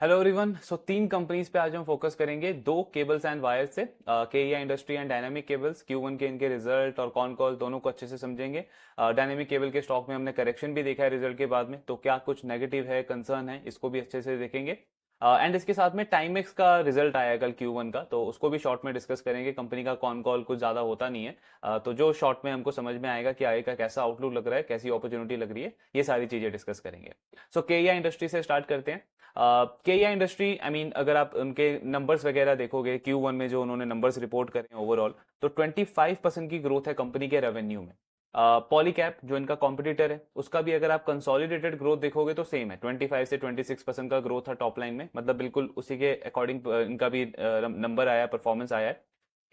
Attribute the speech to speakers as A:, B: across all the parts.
A: Hello everyone. सो तीन companies पे आज हम फोकस करेंगे, दो केबल्स एंड वायर्स से, KEI industry and dynamic cables. Q1 के इनके रिजल्ट और कॉन कॉल दोनों को अच्छे से समझेंगे। डायनामिक केबल के स्टॉक में हमने करेक्शन भी देखा है रिजल्ट के बाद में, तो क्या कुछ नेगेटिव है, कंसर्न है, इसको भी अच्छे से देखेंगे। एंड इसके साथ में टाइमेक्स का रिजल्ट आया है कल Q1 का, तो उसको भी शॉर्ट में डिस्कस करेंगे। कंपनी का कॉन कॉल कुछ ज्यादा होता नहीं है, तो जो शॉर्ट में हमको समझ में आएगा कि आगे का कैसा आउटलुक लग रहा है, कैसी अपॉर्चुनिटी लग रही है, ये सारी चीजें डिस्कस करेंगे। सो केईआई इंडस्ट्री से स्टार्ट करते हैं। केईआई इंडस्ट्री, आई मीन अगर आप उनके नंबर्स वगैरह देखोगे Q1 में जो उन्होंने नंबर्स रिपोर्ट करे हैं ओवरऑल, तो 25% की ग्रोथ है कंपनी के रेवेन्यू में। पॉलीकैप जो इनका कॉम्पिटिटर है, उसका भी अगर आप कंसोलिडेटेड ग्रोथ देखोगे तो सेम है, 25 से 26% का ग्रोथ है टॉप लाइन में, मतलब बिल्कुल उसी के अकॉर्डिंग इनका भी नंबर आया, परफॉर्मेंस आया है।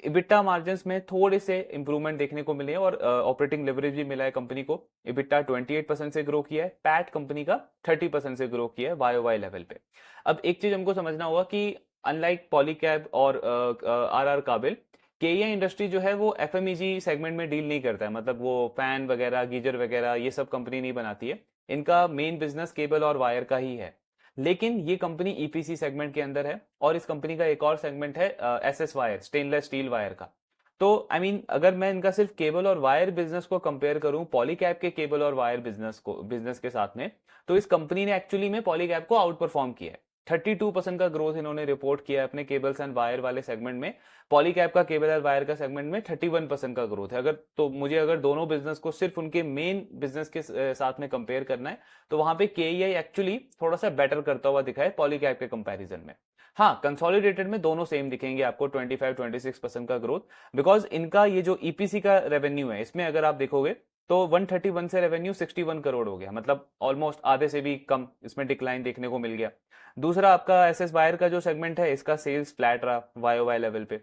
A: इबिटा मार्जिन में थोड़े से इंप्रूवमेंट देखने को मिले हैं और ऑपरेटिंग लेवरेज भी मिला है कंपनी को। इबिटा 28% से ग्रो किया है, पैट कंपनी का 30% से ग्रो किया है वाई लेवल पे। अब एक चीज हमको समझना होगा कि अनलाइक पॉलीकैब और आर काबिल, केईआई इंडस्ट्री जो है वो एफएमईजी सेगमेंट में डील नहीं करता है, मतलब वो फैन वगैरह, गीजर वगैरह ये सब कंपनी नहीं बनाती है। इनका मेन बिजनेस केबल और वायर का ही है। लेकिन ये कंपनी ईपीसी सेगमेंट के अंदर है, और इस कंपनी का एक और सेगमेंट है SS wire, stainless steel wire का। तो आई मीन अगर मैं इनका सिर्फ केबल और वायर बिजनेस को कंपेयर करूं पॉलीकैब के केबल और वायर बिजनेस के साथ में, तो इस कंपनी ने एक्चुअली में पॉलीकैब को आउट परफॉर्म किया है। 32% का ग्रोथ इन्होंने रिपोर्ट किया है अपने केबल्स एंड वायर वाले सेगमेंट में। पॉलीकैब का केबल एंड वायर का सेगमेंट में 31% का ग्रोथ है। अगर दोनों बिजनेस को सिर्फ उनके मेन बिजनेस के साथ में कंपेयर करना है, तो वहां पे केईआई एक्चुअली थोड़ा सा बेटर करता हुआ दिखा है पॉलीकैब के कंपैरिजन में। हाँ, कंसोलिडेटेड में दोनों सेम दिखेंगे आपको, 25-26% का ग्रोथ। बिकॉज इनका ये जो ईपीसी का रेवेन्यू है, इसमें अगर आप देखोगे तो 131 से रेवेन्यू 61 करोड़ हो गया, मतलब ऑलमोस्ट आधे से भी कम इसमें डिक्लाइन देखने को मिल गया। दूसरा आपका एसएस वायर का जो सेगमेंट है, इसका सेल्स फ्लैट रहा वाई लेवल पे।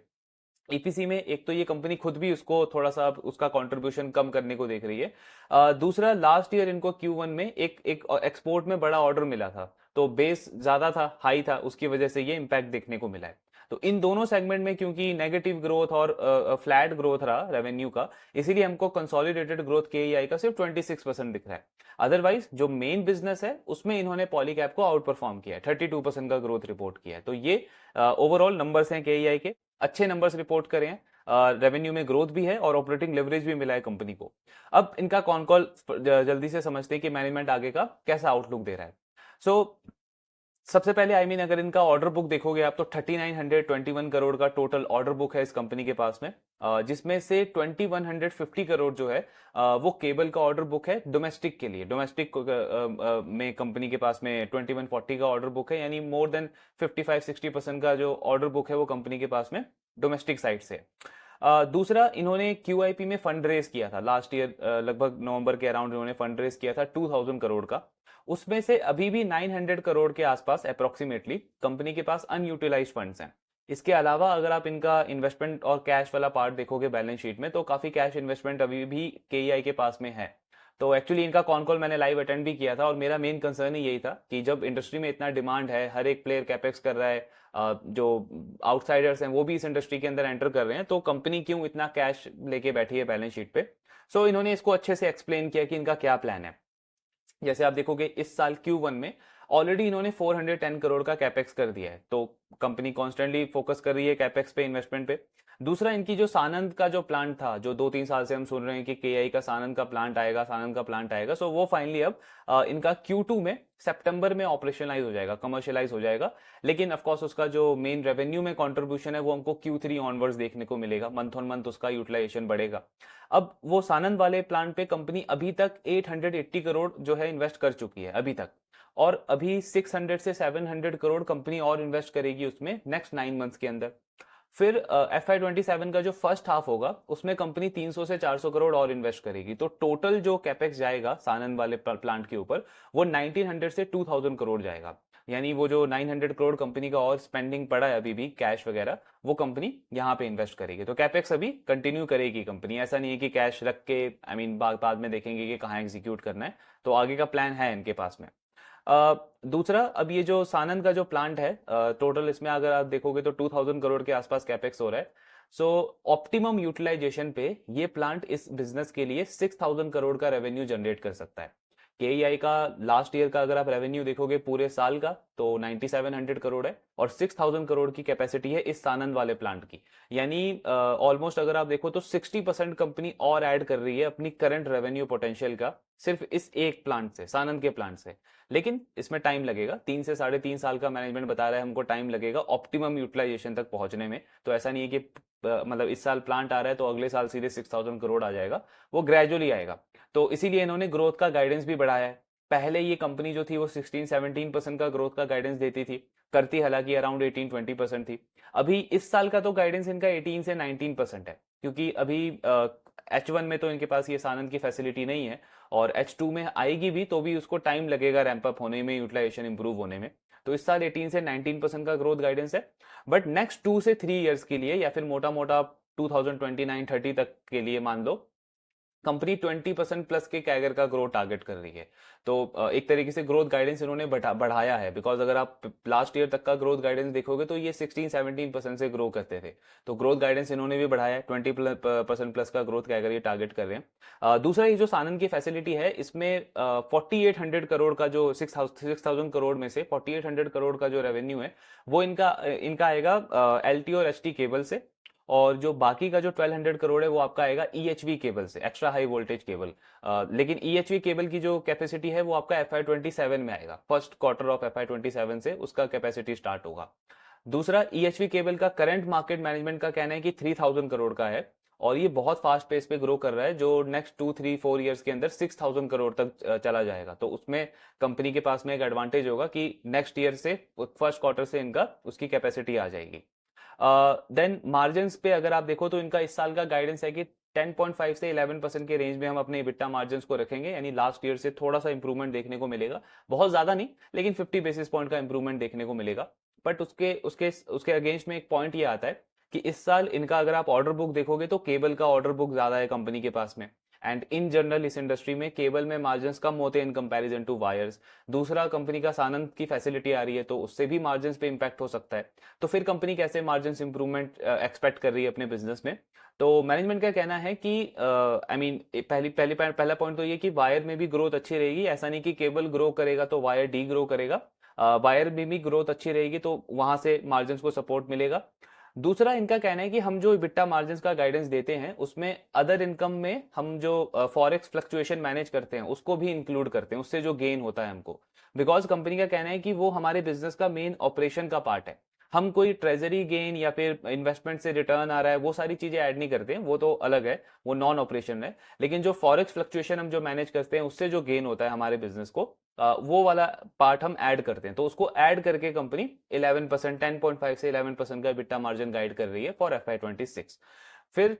A: ईपीसी में एक तो ये कंपनी खुद भी उसको थोड़ा सा उसका कंट्रीब्यूशन कम करने को देख रही है। दूसरा, लास्ट ईयर इनको Q1 में एक एक्सपोर्ट में बड़ा ऑर्डर मिला था, तो बेस ज्यादा था, हाई था, उसकी वजह से ये इम्पैक्ट देखने को मिला है। तो इन दोनों सेगमेंट में क्योंकि नेगेटिव ग्रोथ और फ्लैट ग्रोथ रहा रेवेन्यू का, इसीलिए हमको कंसोलिडेटेड ग्रोथ केईआई का सिर्फ 26% दिख रहा है। अदरवाइज जो मेन बिजनेस है उसमें इन्होंने पॉलीकैब को आउट परफॉर्म किया है, 32% का ग्रोथ रिपोर्ट किया है। तो ये ओवरऑल नंबर्स हैं केईआई के, अच्छे नंबर्स रिपोर्ट करे हैं। रेवेन्यू में ग्रोथ भी है और ऑपरेटिंग लेवरेज भी मिला है कंपनी को। अब इनका कॉन कॉल जल्दी से समझते हैं कि मैनेजमेंट आगे का कैसा आउटलुक दे रहा है। सो सबसे पहले आई मीन अगर इनका ऑर्डर बुक देखोगे आप, तो 3921 करोड़ का टोटल ऑर्डर बुक है इस कंपनी के पास में, जिसमें से 2150 करोड़ जो है वो केबल का ऑर्डर बुक है डोमेस्टिक के लिए। डोमेस्टिक में कंपनी के पास में 2140 का ऑर्डर बुक है, यानी मोर देन 55-60% का जो ऑर्डर बुक है वो कंपनी के पास में डोमेस्टिक साइड से। दूसरा, इन्होंने क्यूआईपी में फंड रेज किया था लास्ट ईयर, लगभग नवंबर के अराउंड इन्होंने फंड रेज किया था 2000 करोड़ का। उसमें से अभी भी 900 करोड़ के आसपास अप्रोक्सीमेटली कंपनी के पास अनयूटिलाइज्ड फंड्स हैं। इसके अलावा अगर आप इनका इन्वेस्टमेंट और कैश वाला पार्ट देखोगे बैलेंस शीट में, तो काफी कैश इन्वेस्टमेंट अभी भी केईआई के पास में है। तो एक्चुअली इनका कॉन कॉल मैंने लाइव अटेंड भी किया था, और मेरा मेन कंसर्न ही यही था कि जब इंडस्ट्री में इतना डिमांड है, हर एक प्लेयर कैपेक्स कर रहा है, जो आउटसाइडर्स हैं वो भी इस इंडस्ट्री के अंदर एंटर कर रहे हैं, तो कंपनी क्यों इतना कैश लेके बैठी है बैलेंस शीट पे। सो इन्होंने इसको अच्छे से एक्सप्लेन किया कि इनका क्या प्लान है। जैसे आप देखोगे इस साल Q1 में ऑलरेडी इन्होंने 410 करोड़ का कैपेक्स कर दिया है, तो कंपनी कॉन्स्टेंटली फोकस कर रही है कैपेक्स पे, इन्वेस्टमेंट पे। दूसरा, इनकी जो सानंद का जो प्लांट था, जो 2-3 साल से हम सुन रहे हैं कि केआई का सानंद का प्लांट आएगा, सानंद का प्लांट आएगा, सो वो फाइनली अब इनका Q2 में सितंबर में ऑपरेशनलाइज हो जाएगा, कमर्शियलाइज हो जाएगा। लेकिन ऑफकोर्स उसका जो मेन रेवेन्यू में कंट्रीब्यूशन है वो हमको Q3 ऑनवर्ड्स देखने को मिलेगा, मंथ ऑन मंथ उसका यूटिलाइजेशन बढ़ेगा। अब वो सानंद वाले प्लांट पे कंपनी अभी तक 880 करोड़ जो है इन्वेस्ट कर चुकी है अभी तक, और अभी 600 से 700 करोड़ कंपनी और इन्वेस्ट करेगी उसमें नेक्स्ट 9 मंथ्स के अंदर। फिर FY27 का जो फर्स्ट हाफ होगा उसमें कंपनी 300 से 400 करोड़ और इन्वेस्ट करेगी, तो टोटल जो कैपेक्स जाएगा सानंद वाले प्लांट के ऊपर वो 1900 से 2000 करोड़ जाएगा। यानी वो जो 900 करोड़ कंपनी का और स्पेंडिंग पड़ा है अभी भी कैश वगैरह, वो कंपनी यहाँ पे इन्वेस्ट करेगी। तो कैपेक्स अभी कंटिन्यू करेगी कंपनी, ऐसा नहीं है कि कैश रख के आई मीन बाद में देखेंगे कि कहाँ एग्जीक्यूट करना है, तो आगे का प्लान है इनके पास में। दूसरा, अब ये जो सानंद का जो प्लांट है, टोटल इसमें अगर आप देखोगे तो 2000 करोड़ के आसपास कैपेक्स हो रहा है। सो ऑप्टिमम यूटिलाइजेशन पे ये प्लांट इस बिजनेस के लिए 6000 करोड़ का रेवेन्यू जनरेट कर सकता है। KEI का लास्ट ईयर का अगर आप रेवेन्यू देखोगे पूरे साल का तो 9700 करोड़ है और 6000 करोड़ की कैपेसिटी है इस सानंद वाले प्लांट की। यानी ऑलमोस्ट अगर आप देखो तो 60% कंपनी और ऐड कर रही है अपनी करंट रेवेन्यू पोटेंशियल का सिर्फ इस एक प्लांट से, सानंद के प्लांट से। लेकिन इसमें टाइम लगेगा, 3 से 3.5 साल का मैनेजमेंट बता रहा है हमको टाइम लगेगा ऑप्टिमम यूटिलाइजेशन तक पहुंचने में। तो ऐसा नहीं है कि मतलब इस साल प्लांट आ रहा है तो अगले साल सीधे 6000 करोड़ आ जाएगा, वो ग्रेजुअली आएगा। तो इसीलिए इन्होंने ग्रोथ का गाइडेंस भी बढ़ाया है। पहले ये कंपनी जो थी वो 16-17% का ग्रोथ का गाइडेंस देती थी, करती हालांकि अराउंड 18-20% थी। अभी इस साल का तो गाइडेंस इनका 18 से 19% है, क्योंकि अभी H1 में तो इनके पास ये सानंद की फैसिलिटी नहीं है और H2 में आएगी भी तो भी उसको टाइम लगेगा रैंप अप होने में, यूटिलाइजेशन इंप्रूव होने में। तो इस साल 18 से 19% का ग्रोथ गाइडेंस है। बट नेक्स्ट 2 से 3 ईयर्स के लिए या फिर मोटा मोटा 2029-30 तक के लिए मान लो कंपनी 20% प्लस के कैगर का ग्रोथ टारगेट कर रही है। तो एक तरीके से ग्रोथ गाइडेंस इन्होंने बढ़ाया है, बिकॉज अगर आप लास्ट ईयर तक का ग्रोथ गाइडेंस देखोगे तो ये 16-17% से ग्रो करते थे। तो ग्रोथ गाइडेंस इन्होंने भी बढ़ाया है, 20% प्लस का ग्रोथ कैगर ये टारगेट कर रहे हैं। दूसरा ये जो सानंद की फैसिलिटी है इसमें 4800 करोड़ का जो 6000 करोड़ में से 4800 करोड़ का जो रेवेन्यू है वो इनका इनका आएगा LT और HT केबल से, और जो बाकी का जो 1200 करोड़ है वो आपका आएगा EHV केबल से, एक्स्ट्रा हाई वोल्टेज केबल। लेकिन EHV केबल की जो कैपेसिटी है वो आपका FY27 में आएगा, फर्स्ट क्वार्टर ऑफ FY27 से उसका कैपेसिटी स्टार्ट होगा। दूसरा, EHV केबल का करंट मार्केट मैनेजमेंट का कहना है कि 3000 करोड़ का है और ये बहुत फास्ट पेस पे ग्रो कर रहा है, जो नेक्स्ट 2-3-4 ईयर्स के अंदर 6000 करोड़ तक चला जाएगा। तो उसमें कंपनी के पास में एक एडवांटेज होगा कि नेक्स्ट ईयर से फर्स्ट क्वार्टर से इनका उसकी कैपेसिटी आ जाएगी। देन मार्जिन्स पे अगर आप देखो तो इनका इस साल का गाइडेंस है कि 10.5 से 11% के रेंज में हम अपने EBITDA मार्जिन्स को रखेंगे, यानी लास्ट ईयर से थोड़ा सा इंप्रूवमेंट देखने को मिलेगा, बहुत ज्यादा नहीं लेकिन 50 बेसिस पॉइंट का इंप्रूवमेंट देखने को मिलेगा। बट उसके उसके उसके अगेंस्ट में एक पॉइंट ये आता है कि इस साल इनका अगर आप ऑर्डर बुक देखोगे तो केबल का ऑर्डर बुक ज्यादा है कंपनी के पास में, एंड इन जनरल इस इंडस्ट्री में केबल में मार्जिन्स कम होते हैं इन कंपैरिजन टू वायर्स। दूसरा, कंपनी का सानंद की फैसिलिटी आ रही है तो उससे भी मार्जिन्स पे इंपैक्ट हो सकता है। तो फिर कंपनी कैसे मार्जिन्स इंप्रूवमेंट एक्सपेक्ट कर रही है अपने बिजनेस में? तो मैनेजमेंट का कहना है कि पहला पॉइंट तो ये कि वायर में भी ग्रोथ अच्छी रहेगी, ऐसा नहीं कि केबल ग्रो करेगा तो वायर डी ग्रो करेगा। वायर में भी ग्रोथ अच्छी रहेगी तो वहां से मार्जिन्स को सपोर्ट मिलेगा। दूसरा, इनका कहना है कि हम जो EBITDA मार्जिन्स का गाइडेंस देते हैं उसमें अदर इनकम में हम जो फॉरेक्स फ्लक्चुएशन मैनेज करते हैं उसको भी इंक्लूड करते हैं, उससे जो गेन होता है हमको। बिकॉज कंपनी का कहना है कि वो हमारे बिजनेस का मेन ऑपरेशन का पार्ट है, हम कोई ट्रेजरी गेन या फिर इन्वेस्टमेंट से रिटर्न आ रहा है वो सारी चीजें ऐड नहीं करते हैं, वो तो अलग है, वो नॉन ऑपरेशन है। लेकिन जो फॉरेक्स फ्लक्चुएशन हम जो मैनेज करते हैं उससे जो गेन होता है हमारे बिजनेस को, वो वाला पार्ट हम ऐड करते हैं। तो उसको ऐड करके कंपनी 11%, 10.5 से 11% का EBITDA मार्जिन गाइड कर रही है फॉर FY26। फिर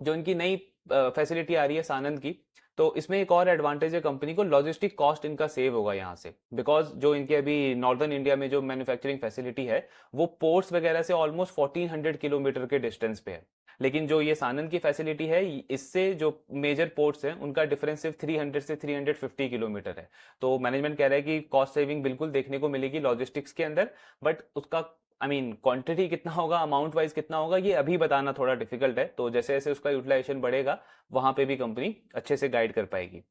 A: जो इनकी नई फैसिलिटी आ रही है सानंद की, तो इसमें एक और एडवांटेज है कंपनी को, लॉजिस्टिक कॉस्ट इनका सेव होगा यहाँ से। बिकॉज जो इनके अभी नॉर्दर्न इंडिया में जो मैन्युफैक्चरिंग फैसिलिटी है वो पोर्ट्स वगैरह से ऑलमोस्ट 1400 किलोमीटर के डिस्टेंस पे है। लेकिन जो ये सानंद की फैसिलिटी है इससे जो मेजर पोर्ट्स हैं उनका डिफरेंस सिर्फ 300 से 350 किलोमीटर है। तो मैनेजमेंट कह रहा है कि कॉस्ट सेविंग बिल्कुल देखने को मिलेगी लॉजिस्टिक्स के अंदर, बट उसका क्वांटिटी कितना होगा, अमाउंट वाइज कितना होगा, ये अभी बताना थोड़ा डिफिकल्ट है। तो जैसे जैसे उसका यूटिलाइजेशन बढ़ेगा वहां पे भी कंपनी अच्छे से गाइड कर पाएगी।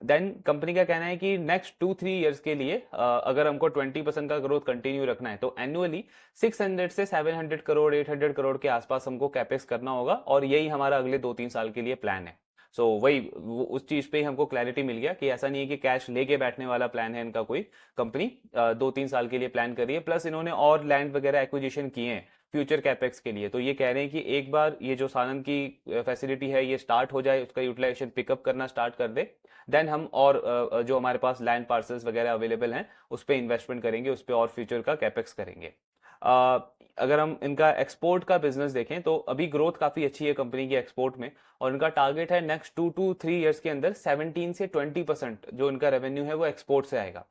A: देन कंपनी का कहना है कि नेक्स्ट 2-3 ईयर्स के लिए अगर हमको 20% का ग्रोथ कंटिन्यू रखना है तो एनुअली 600 से 700 करोड़ 800 करोड़ के आसपास हमको कैपेक्स करना होगा, और यही हमारा अगले 2-3 साल के लिए प्लान है। सो वही उस चीज पे ही हमको क्लैरिटी मिल गया कि ऐसा नहीं है कि कैश लेके बैठने वाला प्लान है इनका, कोई कंपनी 2-3 साल के लिए प्लान कर रही है। प्लस इन्होंने और लैंड वगैरह एक्विजिशन किए हैं फ्यूचर कैपेक्स के लिए। तो ये कह रहे हैं कि एक बार ये जो सानंद की फैसिलिटी है ये स्टार्ट हो जाए, उसका यूटिलाइजेशन पिकअप करना स्टार्ट कर दे, देन हम और जो हमारे पास लैंड पार्सल्स वगैरह अवेलेबल हैं उस पर इन्वेस्टमेंट करेंगे, उस पर और फ्यूचर का कैपेक्स करेंगे। अगर हम इनका एक्सपोर्ट का बिजनेस देखें तो अभी ग्रोथ काफी अच्छी है कंपनी की एक्सपोर्ट में, और इनका टारगेट है नेक्स्ट 2-3 ईयर्स के अंदर 17 से 20% जो इनका रेवेन्यू है वो एक्सपोर्ट से आएगा।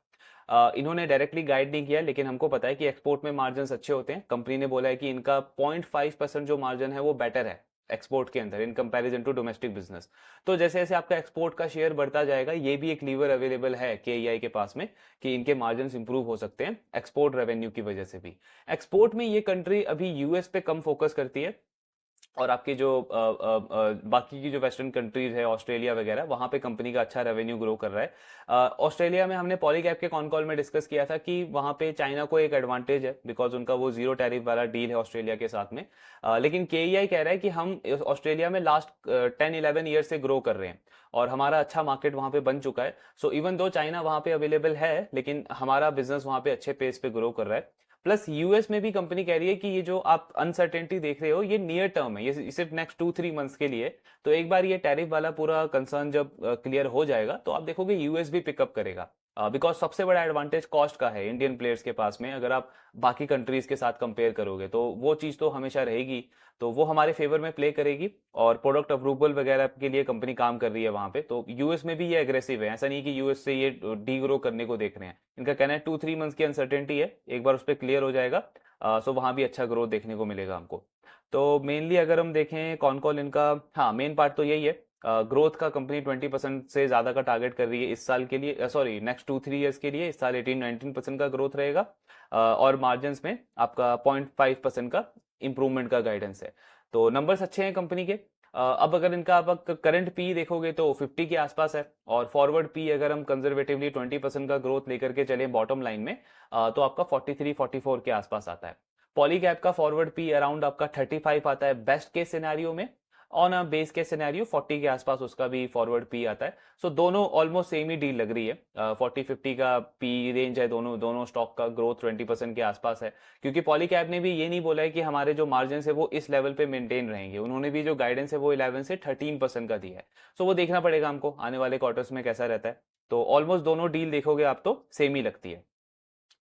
A: इन्होंने डायरेक्टली गाइड नहीं किया लेकिन हमको पता है कि एक्सपोर्ट में मार्जिन अच्छे होते हैं। कंपनी ने बोला है कि इनका 0.5% जो मार्जिन है वो बेटर है एक्सपोर्ट के अंदर in comparison to domestic business. तो जैसे जैसे आपका एक्सपोर्ट का शेयर बढ़ता जाएगा ये भी एक लीवर अवेलेबल है KEI के पास में कि इनके मार्जिन इंप्रूव हो सकते हैं एक्सपोर्ट रेवेन्यू की वजह से भी। एक्सपोर्ट में ये कंट्री अभी US पे कम फोकस करती है, और आपके जो बाकी की जो वेस्टर्न कंट्रीज है, ऑस्ट्रेलिया वगैरह, वहां पे कंपनी का अच्छा रेवेन्यू ग्रो कर रहा है। ऑस्ट्रेलिया में हमने पॉलीकैब के कॉन कॉल में डिस्कस किया था कि वहां पे चाइना को एक एडवांटेज है बिकॉज उनका वो जीरो टैरिफ वाला डील है ऑस्ट्रेलिया के साथ में। लेकिन केईआई कह रहा है कि हम ऑस्ट्रेलिया में लास्ट 10-11 ईयर से ग्रो कर रहे हैं और हमारा अच्छा मार्केट वहां पे बन चुका है। सो इवन दो चाइना वहां पे अवेलेबल है, लेकिन हमारा बिजनेस वहां पे अच्छे पेस पे ग्रो कर रहा है। प्लस यूएस में भी कंपनी कह रही है कि ये जो आप अनसर्टेनिटी देख रहे हो ये नियर टर्म है, ये सिर्फ नेक्स्ट 2-3 मंथ्स के लिए। तो एक बार ये टैरिफ वाला पूरा कंसर्न जब क्लियर हो जाएगा तो आप देखोगे यूएस भी पिकअप करेगा। बिकॉज सबसे बड़ा एडवांटेज कॉस्ट का है इंडियन प्लेयर्स के पास में, अगर आप बाकी कंट्रीज के साथ कंपेयर करोगे तो वो चीज़ तो हमेशा रहेगी। तो वो हमारे फेवर में प्ले करेगी और प्रोडक्ट अप्रूवल वगैरह के लिए कंपनी काम कर रही है वहां पे। तो यूएस में भी ये एग्रेसिव है, ऐसा नहीं कि यूएस से ये डी ग्रो करने को देख रहे हैं। इनका कहना है 2-3 मंथ्स की अनसर्टेनिटी है, एक बार उस पर क्लियर हो जाएगा सो वहां भी अच्छा ग्रोथ देखने को मिलेगा हमको। तो मेनली अगर हम देखें कौन कौन इनका, हाँ मेन पार्ट तो यही है। ग्रोथ का कंपनी 20% से ज्यादा का टारगेट कर रही है इस साल के लिए, सॉरी नेक्स्ट 2-3 ईयर्स के लिए। इस साल 18-19% का ग्रोथ रहेगा और मार्जिन में आपका 0.5% का इंप्रूवमेंट का गाइडेंस है। तो नंबर्स अच्छे हैं कंपनी के। अब अगर इनका आप करंट पी देखोगे तो 50 के आसपास है और फॉरवर्ड पी अगर हम कंजर्वेटिवली 20% का ग्रोथ लेकर के चले बॉटम लाइन में तो आपका 43-44 के आसपास आता है। पॉलीकैब का फॉरवर्ड पी अराउंड आपका 35 आता है बेस्ट केस सिनेरियो में। On a base case scenario 40 के आसपास उसका भी फॉरवर्ड पी आता है। सो दोनों ऑलमोस्ट सेम ही डील लग रही है। 40-50 का पी रेंज है दोनों दोनों स्टॉक का। ग्रोथ 20% के आसपास है क्योंकि पॉलीकैब ने भी ये नहीं बोला है कि हमारे जो मार्जिन है वो इस लेवल पे मेंटेन रहेंगे। उन्होंने भी जो गाइडेंस है वो 11 से 13% का दिया है। सो वो देखना पड़ेगा हमको आने वाले क्वार्टर्स में कैसा रहता है। तो ऑलमोस्ट दोनों डील देखोगे आप तो सेम ही लगती है।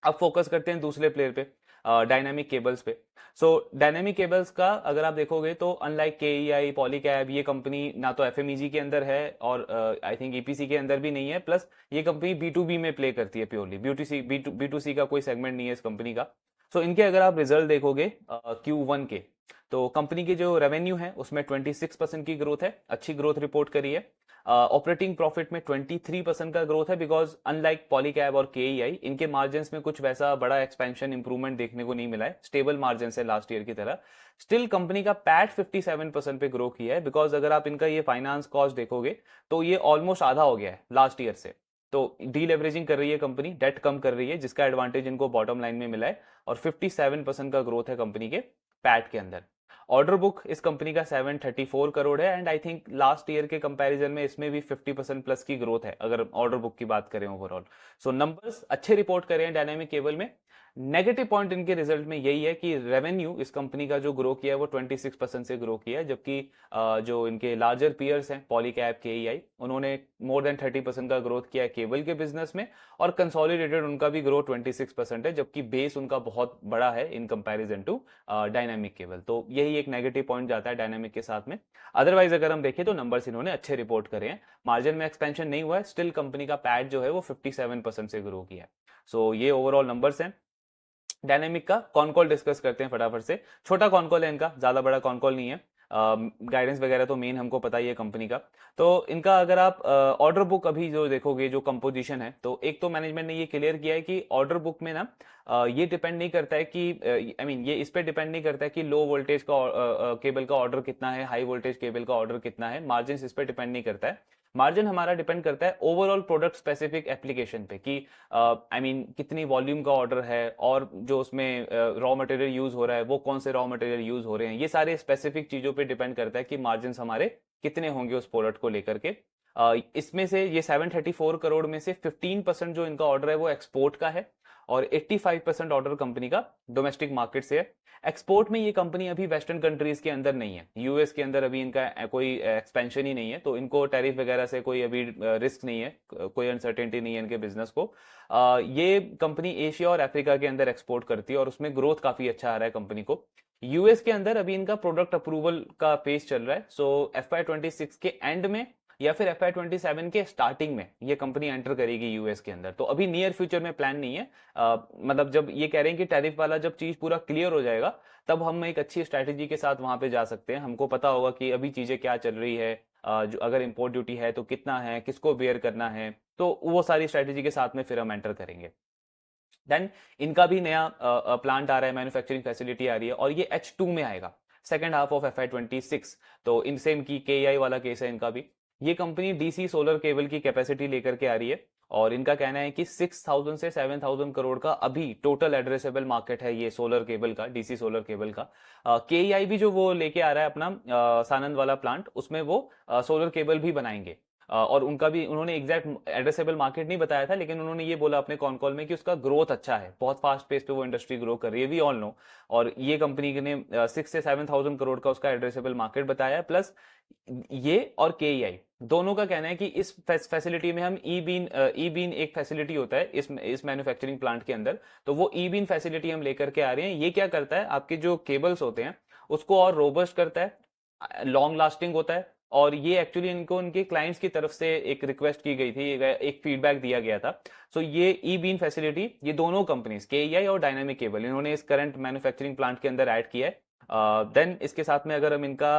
A: अब फोकस करते हैं दूसरे प्लेयर पे, डायनामिक केबल्स पे। सो डायनामिक केबल्स का अगर आप देखोगे तो अनलाइक केईआई, पॉलीकैब, ये कंपनी ना तो एफएमईजी के अंदर है और आई थिंक ईपीसी के अंदर भी नहीं है। प्लस ये कंपनी बी टू बी में प्ले करती है, प्योरली बी टू सी का कोई सेगमेंट नहीं है इस कंपनी का। सो इनके अगर आप रिजल्ट देखोगे Q1 के, तो कंपनी के जो रेवेन्यू है उसमें 26% की ग्रोथ है, अच्छी ग्रोथ रिपोर्ट करी है। ऑपरेटिंग प्रॉफिट में 23% का ग्रोथ है बिकॉज अनलाइक पॉलीकैब और केईआई इनके मार्जिन्स में कुछ वैसा बड़ा एक्सपेंशन इंप्रूवमेंट देखने को नहीं मिला है, स्टेबल मार्जिन है लास्ट ईयर की तरह। स्टिल कंपनी का पैट 57% पे ग्रो किया है बिकॉज अगर आप इनका ये फाइनेंस कॉस्ट देखोगे तो ये ऑलमोस्ट आधा हो गया है लास्ट ईयर से। तो डी लेवरेजिंग कर रही है कंपनी, डेट कम कर रही है जिसका एडवांटेज इनको बॉटम लाइन में मिला है और 57% का ग्रोथ है कंपनी के पैट के अंदर। ऑर्डर बुक इस कंपनी का 734 करोड़ है and I think last year के कंपैरिजन में इसमें भी 50% प्लस की ग्रोथ है अगर ऑर्डर बुक की बात करें ओवरऑल। सो नंबर्स अच्छे रिपोर्ट करें डायनामिक केबल में। नेगेटिव पॉइंट इनके रिजल्ट में यही है कि रेवेन्यू इस कंपनी का जो ग्रो किया है वो 26% से ग्रो किया है, जबकि जो इनके लार्जर पीयर्स हैं पॉलीकैब, केईआई, उन्होंने मोर देन 30% का ग्रोथ किया है केबल के बिजनेस में और कंसोलिडेटेड उनका भी ग्रो 26% है, जबकि बेस उनका बहुत बड़ा है in comparison to dynamic cable. तो यही एक नेगेटिव पॉइंट जाता है डायनामिक के साथ में। अदरवाइज अगर हम देखें तो नंबर्स इन्होंने अच्छे रिपोर्ट करे हैं, मार्जिन में एक्सपेंशन नहीं हुआ है, स्टिल कंपनी का पैट जो है वो 57% से ग्रो किया है। सो ये ओवरऑल नंबर्स हैं। डायनेमिक का कॉन कॉल डिस्कस करते हैं फटाफट से। छोटा कॉन कॉल है इनका, ज्यादा बड़ा कॉन कॉल नहीं है। गाइडेंस वगैरह तो मेन हमको पता ही है कंपनी का। तो इनका अगर आप ऑर्डर बुक अभी जो देखोगे जो कंपोजिशन है, तो एक तो मैनेजमेंट ने ये क्लियर किया है कि ऑर्डर बुक में ना ये डिपेंड नहीं करता है कि आई मीन ये इस पे डिपेंड नहीं करता है कि लो वोल्टेज का केबल का ऑर्डर कितना है, हाई वोल्टेज केबल का ऑर्डर कितना है, मार्जिन इस पे डिपेंड नहीं करता है। मार्जिन हमारा डिपेंड करता है ओवरऑल प्रोडक्ट स्पेसिफिक एप्लीकेशन पे कि आई मीन कितनी वॉल्यूम का ऑर्डर है और जो उसमें रॉ मटेरियल यूज हो रहा है वो कौन से रॉ मटेरियल यूज हो रहे हैं, ये सारे स्पेसिफिक चीजों पे डिपेंड करता है कि मार्जिन हमारे कितने होंगे उस प्रोडक्ट को लेकर के। इसमें से ये 734 करोड़ में से 15% जो इनका ऑर्डर है वो एक्सपोर्ट का है और 85% ऑर्डर कंपनी का डोमेस्टिक मार्केट से है। एक्सपोर्ट में ये कंपनी अभी वेस्टर्न कंट्रीज के अंदर नहीं है, यूएस के अंदर अभी इनका कोई एक्सपेंशन ही नहीं है, तो इनको टैरिफ वगैरह से कोई अभी रिस्क नहीं है, कोई अनसर्टेनिटी नहीं है इनके बिजनेस को। ये कंपनी एशिया और अफ्रीका के अंदर एक्सपोर्ट करती है और उसमें ग्रोथ काफी अच्छा आ रहा है कंपनी को। यूएस के अंदर अभी इनका प्रोडक्ट अप्रूवल का फेज चल रहा है, सो FY26 के एंड में या फिर FY27 के स्टार्टिंग में ये कंपनी एंटर करेगी यूएस के अंदर। तो अभी नियर फ्यूचर में प्लान नहीं है। मतलब जब ये कह रहे हैं कि टैरिफ वाला जब चीज पूरा क्लियर हो जाएगा तब हम एक अच्छी स्ट्रैटेजी के साथ वहां पे जा सकते हैं। हमको पता होगा कि अभी चीजें क्या चल रही है, जो अगर इंपोर्ट ड्यूटी है तो कितना है, किसको बेयर करना है, तो वो सारी स्ट्रैटेजी के साथ में फिर हम एंटर करेंगे। देन इनका भी नया प्लांट आ रहा है, मैन्युफैक्चरिंग फैसिलिटी आ रही है और ये H2 में आएगा। Second half of FY26। तो इन सेम की KEI वाला केस है इनका भी। ये कंपनी DC सोलर केबल की कैपेसिटी लेकर के आ रही है और इनका कहना है कि 6,000 से 7,000 करोड़ का अभी टोटल एड्रेसेबल मार्केट है ये सोलर केबल का, DC सोलर केबल का। KEI भी जो वो लेके आ रहा है अपना सानंद वाला प्लांट, उसमें वो सोलर केबल भी बनाएंगे। और उनका भी उन्होंने एग्जैक्ट एड्रेसेबल मार्केट नहीं बताया था, लेकिन उन्होंने ये बोला अपने कॉन कॉल में कि उसका ग्रोथ अच्छा है, बहुत फास्ट पेस पे वो इंडस्ट्री ग्रो कर रही है, वी ऑल नो। और ये कंपनी ने 6 से 7,000 करोड़ का उसका एड्रेसेबल मार्केट बताया है। प्लस ये और KEI दोनों का कहना है कि इस फैसिलिटी में हम ई बीन एक फैसिलिटी होता है इस मैन्युफैक्चरिंग प्लांट के अंदर, तो वो ई बीन फैसिलिटी हम लेकर के आ रहे हैं। ये क्या करता है, आपके जो केबल्स होते हैं उसको और रोबस्ट करता है, लॉन्ग लास्टिंग होता है। और ये एक्चुअली इनको उनके क्लाइंट्स की तरफ से एक रिक्वेस्ट की गई थी, एक फीडबैक दिया गया था। सो ये ई बीन फैसिलिटी ये दोनों कंपनीज KEI और डायनामिक केबल इन्होंने इस करंट मैन्युफैक्चरिंग प्लांट के अंदर ऐड किया है। देन इसके साथ में अगर हम इनका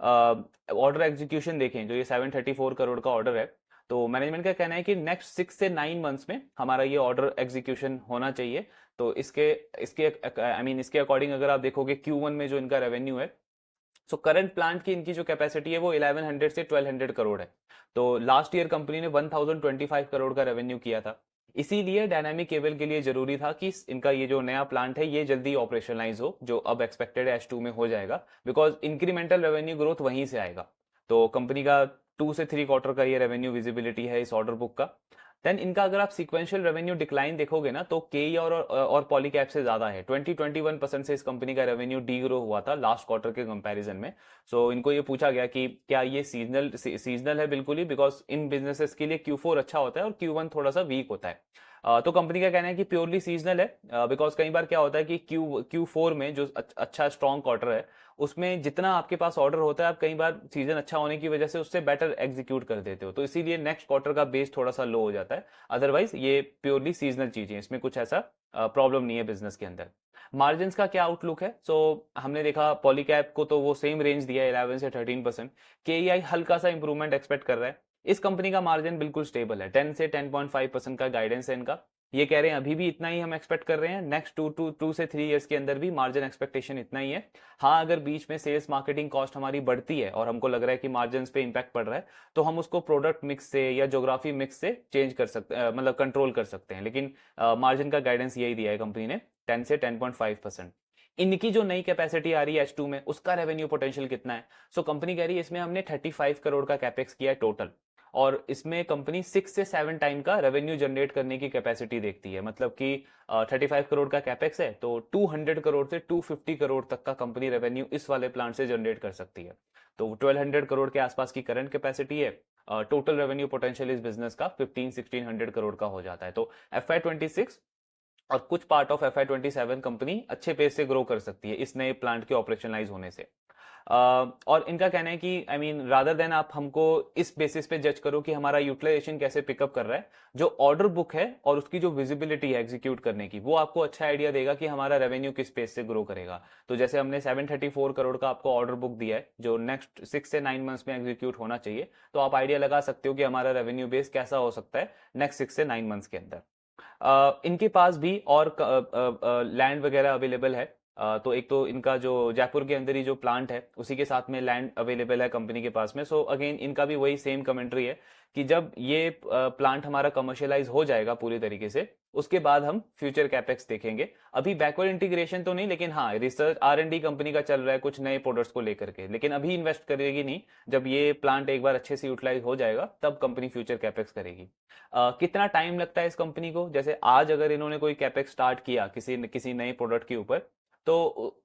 A: ऑर्डर एग्जीक्यूशन देखें, जो ये 734 करोड़ का ऑर्डर है, तो मैनेजमेंट का कहना है कि नेक्स्ट 6 से 9 मंथ्स में हमारा ये ऑर्डर एग्जीक्यूशन होना चाहिए। तो इसके इसके आई मीन इसके अकॉर्डिंग अगर आप देखोगे Q1 में जो इनका रेवेन्यू है, सो करंट प्लांट की इनकी जो कैपेसिटी है वो 1100 से 1200 करोड़ है। तो लास्ट ईयर कंपनी ने 1025 करोड़ का रेवेन्यू किया था। इसीलिए डायनामिक केबल के लिए जरूरी था कि इनका ये जो नया प्लांट है ये जल्दी ऑपरेशनलाइज हो, जो अब एक्सपेक्टेड H2 में हो जाएगा, बिकॉज इंक्रीमेंटल रेवेन्यू ग्रोथ वहीं से आएगा। तो कंपनी का 2 से 3 क्वार्टर का ये रेवेन्यू विजिबिलिटी है इस ऑर्डर बुक का। देन इनका अगर आप सीक्वेंशियल रेवेन्यू डिक्लाइन देखोगे ना, तो KEI और पॉलीकैब से ज्यादा है। 21% से इस कंपनी का रेवेन्यू डी ग्रो हुआ था लास्ट क्वार्टर के कंपैरिजन में। सो इनको ये पूछा गया कि क्या ये सीजनल है? बिल्कुल ही, बिकॉज इन बिजनेसेस के लिए Q4 अच्छा होता है और Q1 थोड़ा सा वीक होता है। तो कंपनी का कहना है कि प्योरली सीजनल है, बिकॉज कई बार क्या होता है कि Q4 में जो अच्छा स्ट्रॉन्ग क्वार्टर है, उसमें जितना आपके पास ऑर्डर होता है, आप कई बार सीजन अच्छा होने की वजह से उससे बेटर एग्जीक्यूट कर देते हो, तो इसीलिए नेक्स्ट क्वार्टर का बेस थोड़ा सा लो हो जाता है। अदरवाइज ये प्योरली सीजनल चीजें, इसमें कुछ ऐसा प्रॉब्लम नहीं है बिजनेस के अंदर। मार्जिन का क्या आउटलुक है? हमने देखा पॉलीकैब को तो वो सेम रेंज दिया है 11 से 13%। KEI हल्का सा इंप्रूवमेंट एक्सपेक्ट कर रहा है। इस कंपनी का मार्जिन बिल्कुल स्टेबल है, 10 से 10.5% का गाइडेंस है इनका। ये कह रहे हैं अभी भी इतना ही हम एक्सपेक्ट कर रहे हैं, नेक्स्ट 2 से 3 इयर्स के अंदर भी मार्जिन एक्सपेक्टेशन इतना ही है। हाँ, अगर बीच में सेल्स मार्केटिंग कॉस्ट हमारी बढ़ती है और हमको लग रहा है कि मार्जिन पे इंपैक्ट पड़ रहा है, तो हम उसको प्रोडक्ट मिक्स से या ज्योग्राफी मिक्स से चेंज कर सकते, मतलब कंट्रोल कर सकते हैं। लेकिन मार्जिन का गाइडेंस यही दिया है कंपनी ने, 10 से 10.5%। इनकी जो नई कैपेसिटी आ रही है H2 में, उसका रेवेन्यू पोटेंशियल कितना है? सो कंपनी कह रही है इसमें हमने 35 करोड़ का कैपेक्स किया है टोटल, और इसमें कंपनी 6 से 7 टाइम का रेवेन्यू जनरेट करने की कैपेसिटी देखती है। मतलब कि 35 करोड़ का कैपेक्स है तो 200 करोड़ से 250 करोड़ तक का कंपनी रेवेन्यू इस वाले प्लांट से जनरेट कर सकती है। तो 1200 करोड़ के आसपास की करंट कैपेसिटी है। टोटल रेवेन्यू पोटेंशियल इस बिजनेस का 15-1600 करोड़ का हो जाता है। तो FY26 और कुछ पार्ट ऑफ FY27 कंपनी अच्छे पेस से ग्रो कर सकती है इस नए प्लांट के ऑपरेशनलाइज होने से। और इनका कहना है कि आई मीन रादर देन आप हमको इस बेसिस पे जज करो कि हमारा यूटिलाइजेशन कैसे पिकअप कर रहा है, जो ऑर्डर बुक है और उसकी जो विजिबिलिटी है एग्जीक्यूट करने की, वो आपको अच्छा आइडिया देगा कि हमारा रेवेन्यू किस पेस से ग्रो करेगा। तो जैसे हमने 734 करोड़ का आपको ऑर्डर बुक दिया है जो नेक्स्ट 6 से 9 मंथ्स में एग्जीक्यूट होना चाहिए, तो आप आइडिया लगा सकते हो कि हमारा रेवेन्यू बेस कैसा हो सकता है नेक्स्ट 6 से 9 मंथ्स के अंदर। इनके पास भी और लैंड वगैरह अवेलेबल है। तो एक तो इनका जो जयपुर के अंदर ही जो प्लांट है उसी के साथ में लैंड अवेलेबल है कंपनी के पास में। सो अगेन इनका भी वही सेम कमेंट्री है कि जब ये प्लांट हमारा कमर्शियलाइज हो जाएगा पूरी तरीके से, उसके बाद हम फ्यूचर कैपेक्स देखेंगे। अभी बैकवर्ड इंटीग्रेशन तो नहीं, लेकिन हाँ रिसर्च R&D कंपनी का चल रहा है कुछ नए प्रोडक्ट्स को लेकर के, लेकिन अभी इन्वेस्ट करेगी नहीं। जब ये प्लांट एक बार अच्छे से यूटिलाइज हो जाएगा तब कंपनी फ्यूचर कैपेक्स करेगी। कितना टाइम लगता है इस कंपनी को? जैसे आज अगर इन्होंने कोई कैपेक्स स्टार्ट किया किसी नए प्रोडक्ट के ऊपर, तो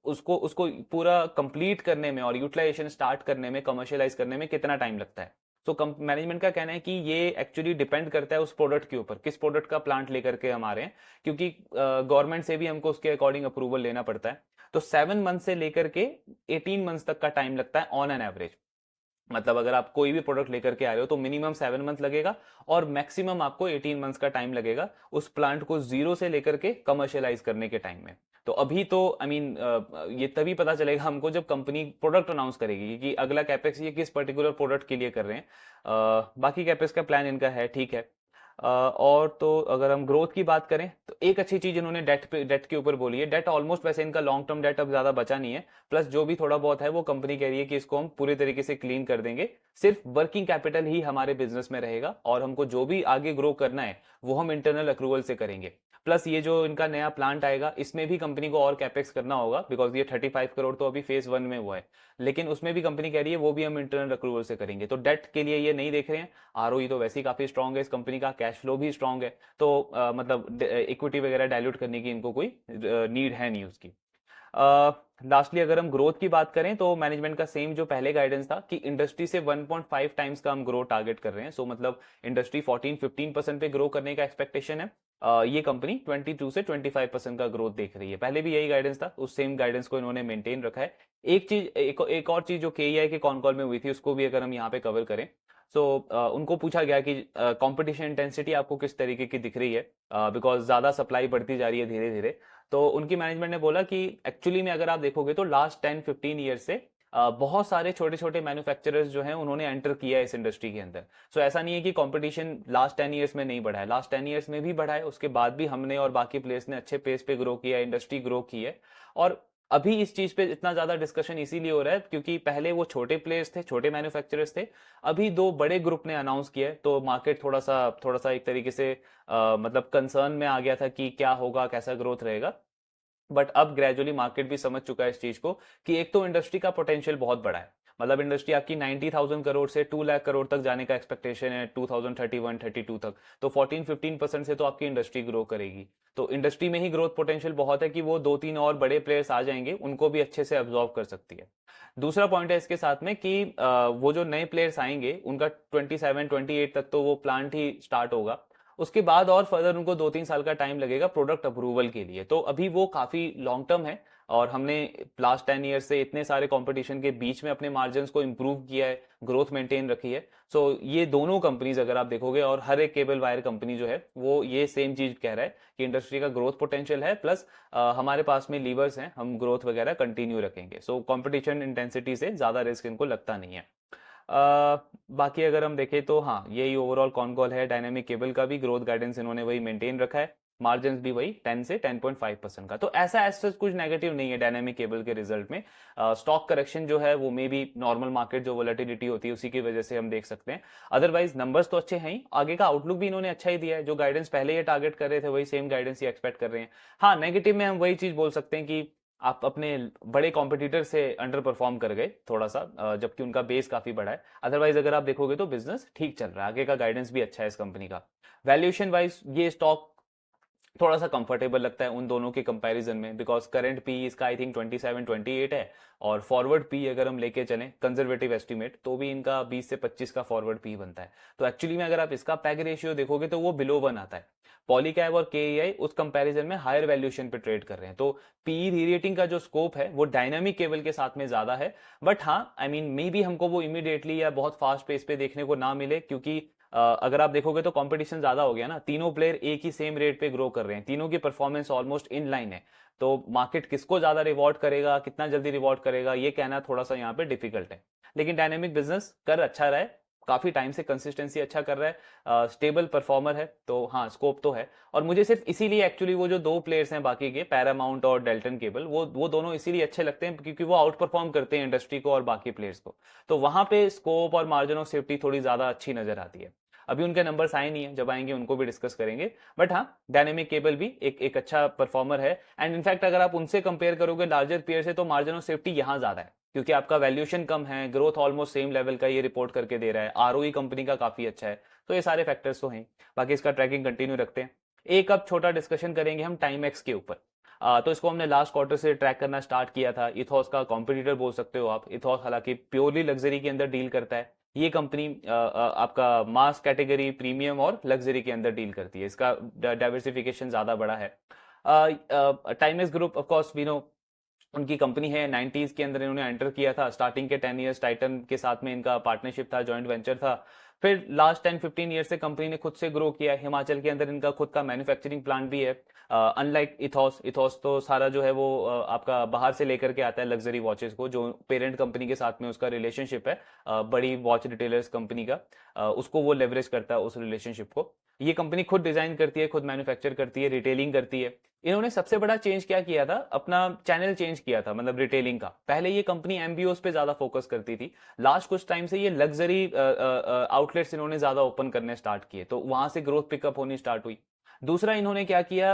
A: उसको उसको पूरा कंप्लीट करने में और यूटिलाइजेशन स्टार्ट करने में, कमर्शियलाइज करने में कितना टाइम लगता है? तो मैनेजमेंट का कहना है कि ये एक्चुअली डिपेंड करता है उस प्रोडक्ट के ऊपर, किस प्रोडक्ट का प्लांट लेकर के हम आ रहे हैं, क्योंकि गवर्नमेंट से भी हमको उसके अकॉर्डिंग अप्रूवल लेना पड़ता है। तो 7 मंथ से लेकर के 18 मंथ्स तक का टाइम लगता है ऑन एन एवरेज। मतलब अगर आप कोई भी प्रोडक्ट लेकर के आ रहे हो तो मिनिमम 7 मंथ लगेगा और मैक्सिमम आपको 18 मंथ्स का टाइम लगेगा उस प्लांट को जीरो से लेकर के कमर्शियलाइज करने के टाइम में। तो अभी तो आई मीन ये तभी पता चलेगा हमको जब कंपनी प्रोडक्ट अनाउंस करेगी कि अगला कैपेक्स ये किस पर्टिकुलर प्रोडक्ट के लिए कर रहे हैं। बाकी कैपेक्स का प्लान इनका है, ठीक है। और तो अगर हम ग्रोथ की बात करें तो एक अच्छी चीज इन्होंने डेट के ऊपर बोली है। डेट ऑलमोस्ट, वैसे इनका लॉन्ग टर्म डेट अब ज्यादा बचा नहीं है, प्लस जो भी थोड़ा बहुत है वो कंपनी कह रही है कि इसको हम पूरी तरीके से क्लीन कर देंगे, सिर्फ वर्किंग कैपिटल ही हमारे बिजनेस में रहेगा और हमको जो भी आगे ग्रो करना है वो हम इंटरनल अक्रूवल से करेंगे। प्लस ये जो इनका नया प्लांट आएगा इसमें भी कंपनी को और कैपेक्स करना होगा, बिकॉज ये 35 करोड़ तो अभी फेज 1 में हुआ है, लेकिन उसमें भी कंपनी कह रही है वो भी हम इंटरनल अक्रूवल से करेंगे। तो डेट के लिए ये नहीं देख रहे हैं। आरओई तो वैसे ही काफी स्ट्रांग है इस कंपनी का, कैश फ्लो भी स्ट्रांग है, तो मतलब इक्विटी वगैरह डायल्यूट करने की इनको कोई नीड है नहीं उसकी। लास्टली अगर हम ग्रोथ की बात करें तो मैनेजमेंट का सेम जो पहले गाइडेंस था कि इंडस्ट्री से 1.5 टाइम्स का हम ग्रो टारगेट कर रहे हैं। सो मतलब इंडस्ट्री 14-15% पे ग्रो करने का एक्सपेक्टेशन है, ये कंपनी 22 से 25% का ग्रोथ देख रही है। पहले भी यही गाइडेंस था, उस सेम गाइडेंस को इन्होंने मेंटेन रखा है। एक और चीज जो केईआई के कॉन कॉल में हुई थी उसको भी अगर हम यहाँ पे कवर करें, सो उनको पूछा गया कि कंपटीशन इंटेंसिटी आपको किस तरीके की दिख रही है, बिकॉज ज्यादा सप्लाई बढ़ती जा रही है धीरे धीरे। तो उनकी मैनेजमेंट ने बोला कि एक्चुअली में अगर आप देखोगे तो लास्ट 10-15 ईयर से बहुत सारे छोटे छोटे मैन्युफैक्चरर्स जो हैं उन्होंने एंटर किया है इस इंडस्ट्री के अंदर। सो ऐसा नहीं है कि कंपटीशन लास्ट 10 ईयर्स में नहीं बढ़ा है, लास्ट 10 ईयर्स में भी बढ़ा है, उसके बाद भी हमने और बाकी प्लेयर्स ने अच्छे पेस पे ग्रो किया है, इंडस्ट्री ग्रो की है। और अभी इस चीज पे इतना ज्यादा डिस्कशन इसीलिए हो रहा है क्योंकि पहले वो छोटे प्लेयर्स थे, छोटे मैन्युफैक्चरर्स थे, अभी दो बड़े ग्रुप ने अनाउंस किया है, तो मार्केट थोड़ा सा एक तरीके से मतलब कंसर्न में आ गया था कि क्या होगा, कैसा ग्रोथ रहेगा। बट अब ग्रेजुअली मार्केट भी समझ चुका है इस चीज को कि एक तो इंडस्ट्री का पोटेंशियल बहुत बड़ा है, मतलब इंडस्ट्री आपकी 90,000 करोड़ से 2 लाख करोड़ तक जाने का एक्सपेक्टेशन है 2031-32 तक। तो 14-15% से तो आपकी इंडस्ट्री ग्रो करेगी। तो इंडस्ट्री में ही ग्रोथ पोटेंशियल बहुत है कि वो 2-3 और बड़े प्लेयर्स आ जाएंगे, उनको भी अच्छे से अब्जॉर्व कर सकती है। दूसरा पॉइंट है इसके साथ में कि वो जो नए प्लेयर्स आएंगे उनका 27-28 तक तो वो प्लांट ही स्टार्ट होगा, उसके बाद और फर्दर उनको 2-3 साल का टाइम लगेगा प्रोडक्ट अप्रूवल के लिए। तो अभी वो काफी लॉन्ग टर्म है और हमने लास्ट 10 ईयर से इतने सारे कंपटीशन के बीच में अपने मार्जिन को इंप्रूव किया है, ग्रोथ मेंटेन रखी है। सो ये दोनों कंपनीज अगर आप देखोगे और हर एक केबल वायर कंपनी जो है वो ये सेम चीज कह रहा है कि इंडस्ट्री का ग्रोथ पोटेंशियल है, प्लस हमारे पास में लीवर्स हैं, हम ग्रोथ वगैरह कंटिन्यू रखेंगे। सो कंपटीशन इंटेंसिटी से ज्यादा रिस्क इनको लगता नहीं है। बाकी अगर हम देखें तो हाँ, यही ओवरऑल कॉन कॉल है। डायनेमिक केबल का भी ग्रोथ गाइडेंस इन्होंने वही मेंटेन रखा है, मार्जिन भी वही 10 से 10.5% का। तो ऐसा ऐसा कुछ नेगेटिव नहीं है डायनेमिक केबल के रिजल्ट में। स्टॉक करेक्शन जो है वो मे बी नॉर्मल मार्केट जो वोलेटिलिटी होती है उसी की वजह से हम देख सकते हैं, अदरवाइज नंबर्स तो अच्छे हैं ही, आगे का आउटलुक भी इन्होंने अच्छा ही दिया है। जो गाइडेंस पहले ये टारगेट कर रहे थे वही सेम गाइडेंस ही एक्सपेक्ट कर रहे हैं। हाँ, नेगेटिव में हम वही चीज बोल सकते हैं कि आप अपने बड़े कॉम्पिटिटर से अंडर परफॉर्म कर गए थोड़ा सा, जबकि उनका बेस काफी बड़ा है। अदरवाइज अगर आप देखोगे तो बिजनेस ठीक चल रहा है, आगे का गाइडेंस भी अच्छा है इस कंपनी का। वैल्यूएशन वाइज ये स्टॉक थोड़ा सा कंफर्टेबल लगता है उन दोनों के कंपैरिजन में, बिकॉज करंट पी इसका आई थिंक 27-28 है, और फॉरवर्ड पी अगर हम लेके चलें कंजर्वेटिव एस्टिमेट तो भी इनका 20 से 25 का फॉरवर्ड पी बनता है। तो एक्चुअली में अगर आप इसका पैग रेशियो देखोगे तो वो बिलो 1 आता है। पॉलीकैब और केईआई उस कंपैरिजन में हायर वैल्यूएशन पे ट्रेड कर रहे हैं, तो पी रीरेटिंग का जो स्कोप है वो डायनामिक केबल के साथ में ज्यादा है। बट हाँ, आई मीन मे बी हमको वो इमीडिएटली या बहुत फास्ट पेस पे देखने को ना मिले, क्योंकि अगर आप देखोगे तो कंपटीशन ज्यादा हो गया ना, तीनों प्लेयर एक ही सेम रेट पे ग्रो कर रहे हैं, तीनों की परफॉर्मेंस ऑलमोस्ट इन लाइन है। तो मार्केट किसको ज्यादा रिवॉर्ड करेगा, कितना जल्दी रिवॉर्ड करेगा, ये कहना थोड़ा सा यहाँ पे डिफिकल्ट है। लेकिन डायनेमिक बिजनेस कर अच्छा रहा है, काफी टाइम से कंसिस्टेंसी अच्छा कर रहा है, स्टेबल परफॉर्मर है, तो हाँ स्कोप तो है। और मुझे सिर्फ इसीलिए एक्चुअली वो जो दो प्लेयर्स हैं बाकी के, पैरामाउंट और डेल्टन केबल, वो दोनों इसीलिए अच्छे लगते हैं क्योंकि वो आउट परफॉर्म करते हैं इंडस्ट्री को और बाकी प्लेयर्स को। तो वहां पे स्कोप और मार्जिन ऑफ सेफ्टी थोड़ी ज्यादा अच्छी नजर आती है। अभी उनके नंबर्स आए नहीं है, जब आएंगे उनको भी डिस्कस करेंगे। बट हाँ, डायनेमिक केबल भी एक अच्छा परफॉर्मर है, एंड इनफैक्ट अगर आप उनसे कंपेयर करोगे लार्जर पेयर से तो मार्जिन ऑफ सेफ्टी यहाँ ज्यादा है, क्योंकि आपका वैल्यूएशन कम है, ग्रोथ ऑलमोस्ट सेम लेवल का ये रिपोर्ट करके दे रहा है, आरओई कंपनी का काफी अच्छा है। तो ये सारे फैक्टर्स तो हैं। बाकी इसका ट्रैकिंग कंटिन्यू रखते हैं। एक अब छोटा डिस्कशन करेंगे हम टाइम एक्स के ऊपर। तो इसको हमने लास्ट क्वार्टर से ट्रैक करना स्टार्ट किया था, इथॉस का कॉम्पिटिटर बोल सकते हो आप। इथॉस हालांकि प्योरली लग्जरी के अंदर डील करता है, ये कंपनी आपका मास कैटेगरी, प्रीमियम और लग्जरी के अंदर डील करती है, इसका डाइवर्सिफिकेशन ज्यादा बड़ा है। Timex group of course we know, उनकी कंपनी है, 90s के अंदर इन्होंने एंटर किया था, स्टार्टिंग के 10 इयर्स टाइटन के साथ में इनका पार्टनरशिप था, जॉइंट वेंचर था। फिर लास्ट 10-15 ईयर से कंपनी ने खुद से ग्रो किया है, हिमाचल के अंदर इनका खुद का मैन्युफैक्चरिंग प्लांट भी है। अनलाइक इथॉस तो सारा जो है वो आपका बाहर से लेकर के आता है लग्जरी वॉचेस को, जो पेरेंट कंपनी के साथ में उसका रिलेशनशिप है, बड़ी वॉच रिटेलर्स कंपनी का, उसको वो लेवरेज करता है उस रिलेशनशिप को। ये कंपनी खुद डिजाइन करती है, खुद मैन्युफैक्चर करती है, रिटेलिंग करती है। इन्होंने सबसे बड़ा चेंज क्या किया था, अपना चैनल चेंज किया था, मतलब रिटेलिंग का। पहले ये कंपनी एमबीओस पे ज्यादा फोकस करती थी, लास्ट कुछ टाइम से ये लग्जरी आउटलेट्स इन्होंने ज्यादा ओपन करने स्टार्ट किए, तो वहां से ग्रोथ पिकअप होनी स्टार्ट हुई। दूसरा इन्होंने क्या किया,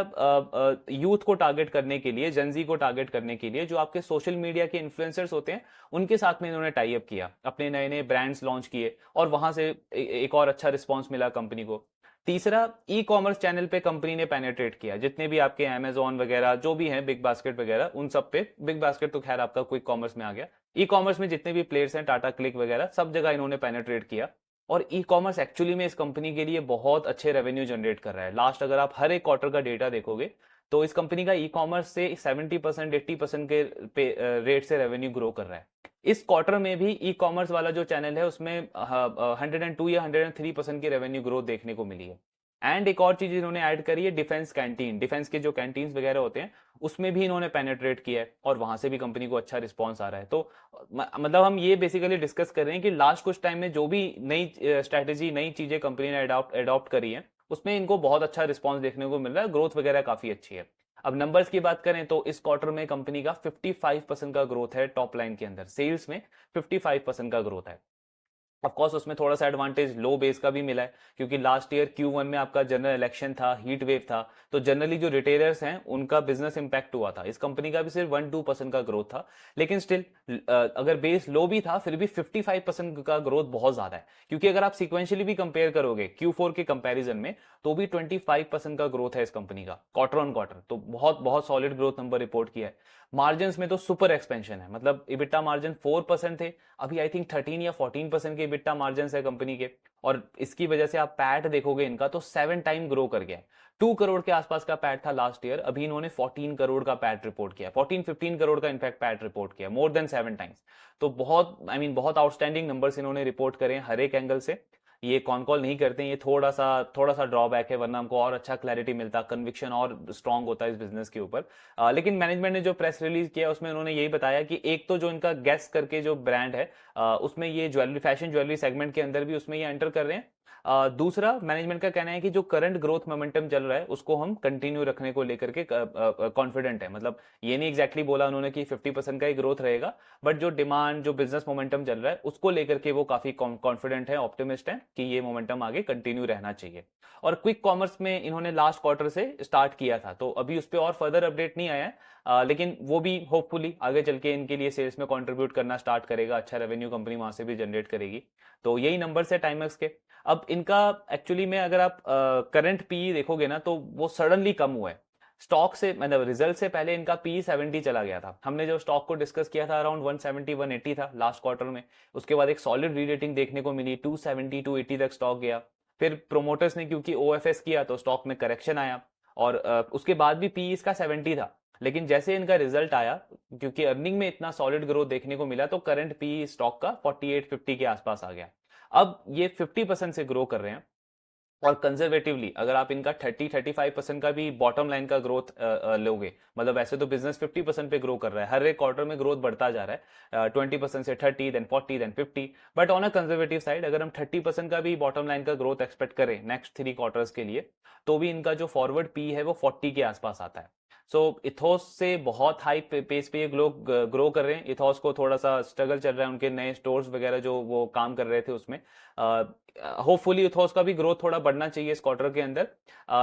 A: यूथ को टारगेट करने के लिए, जेंजी को टारगेट करने के लिए, जो आपके सोशल मीडिया के इन्फ्लुएंसर्स होते हैं, उनके साथ में इन्होंने टाई अप किया, अपने नए नए ब्रांड्स लॉन्च किए, और वहां से एक और अच्छा रिस्पॉन्स मिला कंपनी को। तीसरा, ई कॉमर्स चैनल पे कंपनी ने पेनेट्रेट किया, जितने भी आपके अमेजोन वगैरह जो भी हैं, बिग बास्केट वगैरह, उन सब पे, बिग बास्केट तो खैर आपका क्विक कॉमर्स में आ गया, ई कॉमर्स में जितने भी प्लेयर्स हैं, टाटा क्लिक वगैरह, सब जगह इन्होंने पेनेट्रेट किया। और ई कॉमर्स एक्चुअली में इस कंपनी के लिए बहुत अच्छे रेवेन्यू जनरेट कर रहा है। लास्ट अगर आप हर एक क्वार्टर का डेटा देखोगे, तो इस कंपनी का ई कॉमर्स से 70% 80% के रेट से रेवेन्यू ग्रो कर रहा है। इस क्वार्टर में भी ई कॉमर्स वाला जो चैनल है, उसमें 102 या 103% की रेवेन्यू ग्रोथ देखने को मिली है। एंड एक और चीज इन्होंने ऐड करी है, डिफेंस कैंटीन, डिफेंस के जो कैंटीन्स वगैरह होते हैं, उसमें भी इन्होंने पेनेट्रेट किया है, और वहां से भी कंपनी को अच्छा रिस्पॉन्स आ रहा है। तो मतलब हम ये बेसिकली डिस्कस कर रहे हैं कि लास्ट कुछ टाइम में जो भी नई स्ट्रैटेजी, नई चीजें कंपनी ने अडॉप्ट करी है, उसमें इनको बहुत अच्छा रिस्पॉन्स देखने को मिल रहा है, ग्रोथ वगैरह काफी अच्छी है। अब नंबर्स की बात करें तो इस क्वार्टर में कंपनी का 55% का ग्रोथ है, टॉप लाइन के अंदर सेल्स में 55% का ग्रोथ है। ऑफ कोर्स उसमें थोड़ा सा एडवांटेज लो बेस का भी मिला है, क्योंकि लास्ट ईयर Q1 में आपका जनरल इलेक्शन था, हीट वेव था, तो जनरली जो रिटेलर्स हैं उनका बिजनेस इंपैक्ट हुआ था। इस कंपनी का भी सिर्फ 1-2% का ग्रोथ था, लेकिन स्टिल अगर बेस लो भी था, फिर भी 55% का ग्रोथ बहुत ज्यादा है। क्योंकि अगर आप सिक्वेंशियली भी कंपेयर करोगे Q4 के कंपैरिजन में, तो भी 25% का ग्रोथ है इस कंपनी का, क्वार्टर ऑन क्वार्टर, तो बहुत बहुत सॉलिड ग्रोथ नंबर रिपोर्ट किया है। मार्जिन में तो सुपर एक्सपेंशन है, मतलब इबिटा मार्जिन 4% थे, अभी आई थिंक 13 या 14% के इबिटा मार्जिन है कंपनी के। और इसकी वजह से आप पैट देखोगे इनका, तो 7 टाइम ग्रो कर गया है। 2 करोड़ के आसपास का पैट था लास्ट ईयर, अभी इन्होंने 14 करोड़ का पैट रिपोर्ट किया, 14-15 करोड़ का इनफैक्ट पैट रिपोर्ट किया, मोर देन 7 टाइम्स। तो बहुत बहुत आउटस्टैंडिंग नंबर्स इन्होंने रिपोर्ट करे हर एक एंगल से। ये कॉन कॉल नहीं करते हैं, ये थोड़ा सा ड्रॉबैक है, वरना हमको और अच्छा क्लैरिटी मिलता, कन्विक्शन और स्ट्रांग होता है इस बिजनेस के ऊपर। लेकिन मैनेजमेंट ने जो प्रेस रिलीज किया, उसमें उन्होंने यही बताया कि एक तो जो इनका गैस करके जो ब्रांड है, उसमें ये ज्वेलरी, फैशन ज्वेलरी सेगमेंट के अंदर भी उसमें ये एंटर कर रहे हैं। दूसरा, मैनेजमेंट का कहना है कि जो करंट ग्रोथ मोमेंटम चल रहा है, उसको हम कंटिन्यू रखने को लेकर के कॉन्फिडेंट है। मतलब ये नहीं एग्जैक्टली बोला उन्होंने कि 50% का ही ग्रोथ रहेगा, बट जो डिमांड, जो बिजनेस मोमेंटम चल रहा है, उसको लेकर के वो काफी कॉन्फिडेंट है, ऑप्टिमिस्ट है कि ये मोमेंटम आगे कंटिन्यू रहना चाहिए। और क्विक कॉमर्स में इन्होंने लास्ट क्वार्टर से स्टार्ट किया था, तो अभी उस पर और फर्दर अपडेट नहीं आया है, लेकिन वो भी होपफुली आगे चल के इनके लिए सेल्स में कंट्रीब्यूट करना स्टार्ट करेगा, अच्छा रेवेन्यू कंपनी वहां से भी जनरेट करेगी। तो यही नंबर्स है टाइमक्स के। अब इनका एक्चुअली में अगर आप करंट पी देखोगे ना, तो वो सडनली कम हुआ है स्टॉक से, मतलब रिजल्ट से पहले इनका पी 70 चला गया था। हमने जो स्टॉक को डिस्कस किया था, अराउंड 170-180 था लास्ट क्वार्टर में। उसके बाद एक सॉलिड री रेटिंग देखने को मिली, 270-280 तक स्टॉक गया। फिर प्रोमोटर्स ने क्योंकि ओएफएस किया, तो स्टॉक में करेक्शन आया, और उसके बाद भी पी इसका 70 था। लेकिन जैसे इनका रिजल्ट आया, क्योंकि अर्निंग में इतना सॉलिड ग्रोथ देखने को मिला, तो करंट पी स्टॉक का 48-50 के आसपास आ गया। अब ये 50% से ग्रो कर रहे हैं, और कंजर्वेटिवली अगर आप इनका 30-35% का भी बॉटम लाइन का ग्रोथ लोगे, मतलब वैसे तो बिजनेस 50% पे ग्रो कर रहा है, हर एक क्वार्टर में ग्रोथ बढ़ता जा रहा है, 20% से 30, then 40, then 50, but on a conservative side अगर हम 30% का भी बॉटम लाइन का ग्रोथ एक्सपेक्ट करें नेक्स्ट 3 क्वार्टर्स के लिए, तो भी इनका जो फॉरवर्ड पी है वो 40 के आसपास आता है। सो इथोस से बहुत हाई पेस पे ये लोग ग्रो कर रहे हैं। इथोस को थोड़ा सा स्ट्रगल चल रहा है, उनके नए स्टोर्स वगैरह जो वो काम कर रहे थे उसमें। होपफुली इथोस का भी ग्रोथ थोड़ा बढ़ना चाहिए इस क्वार्टर के अंदर,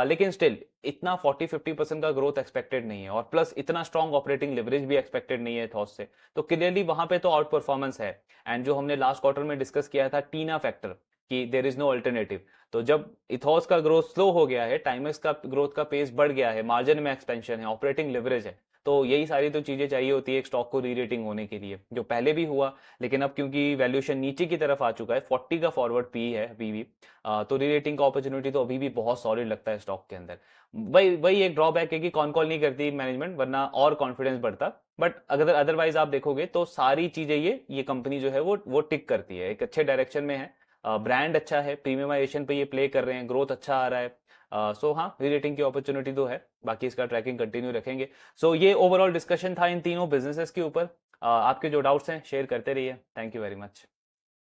A: लेकिन स्टिल इतना 40-50% का ग्रोथ एक्सपेक्टेड नहीं है, और प्लस इतना स्ट्रॉन्ग ऑपरेटिंग लिवरेज भी एक्सपेक्टेड नहीं है इथोस से। तो क्लियरली वहां पे तो आउट परफॉर्मेंस है। एंड जो हमने लास्ट क्वार्टर में डिस्कस किया था टीना फैक्टर, कि देर इज नो अल्टरनेटिव, तो जब इथोस का ग्रोथ स्लो हो गया है, टाइमेक्स का ग्रोथ का पेस बढ़ गया है, मार्जिन में एक्सपेंशन है, ऑपरेटिंग लिवरेज है, तो यही सारी तो चीजें चाहिए होती है एक स्टॉक को री रेटिंग होने के लिए, जो पहले भी हुआ। लेकिन अब क्योंकि वैल्यूएशन नीचे की तरफ आ चुका है, 40 का फॉरवर्ड पी है अभी भी, तो री रेटिंग का अपॉर्चुनिटी तो अभी भी बहुत सॉलिड लगता है स्टॉक के अंदर। वही वही एक ड्रॉबैक है कि कॉन कॉल नहीं करती मैनेजमेंट, वरना और कॉन्फिडेंस बढ़ता। बट अगर अदरवाइज आप देखोगे तो सारी चीजें ये कंपनी जो है वो टिक करती है, एक अच्छे डायरेक्शन में है, ब्रांड अच्छा है, प्रीमियमाइजेशन पे ये प्ले कर रहे हैं, ग्रोथ अच्छा आ रहा है। सो हाँ, री रेटिंग की अपॉर्चुनिटी तो है, बाकी इसका ट्रैकिंग कंटिन्यू रखेंगे। सो ये ओवरऑल डिस्कशन था इन तीनों बिजनेसेस के ऊपर। आपके जो डाउट्स हैं शेयर करते रहिए। Thank you very much.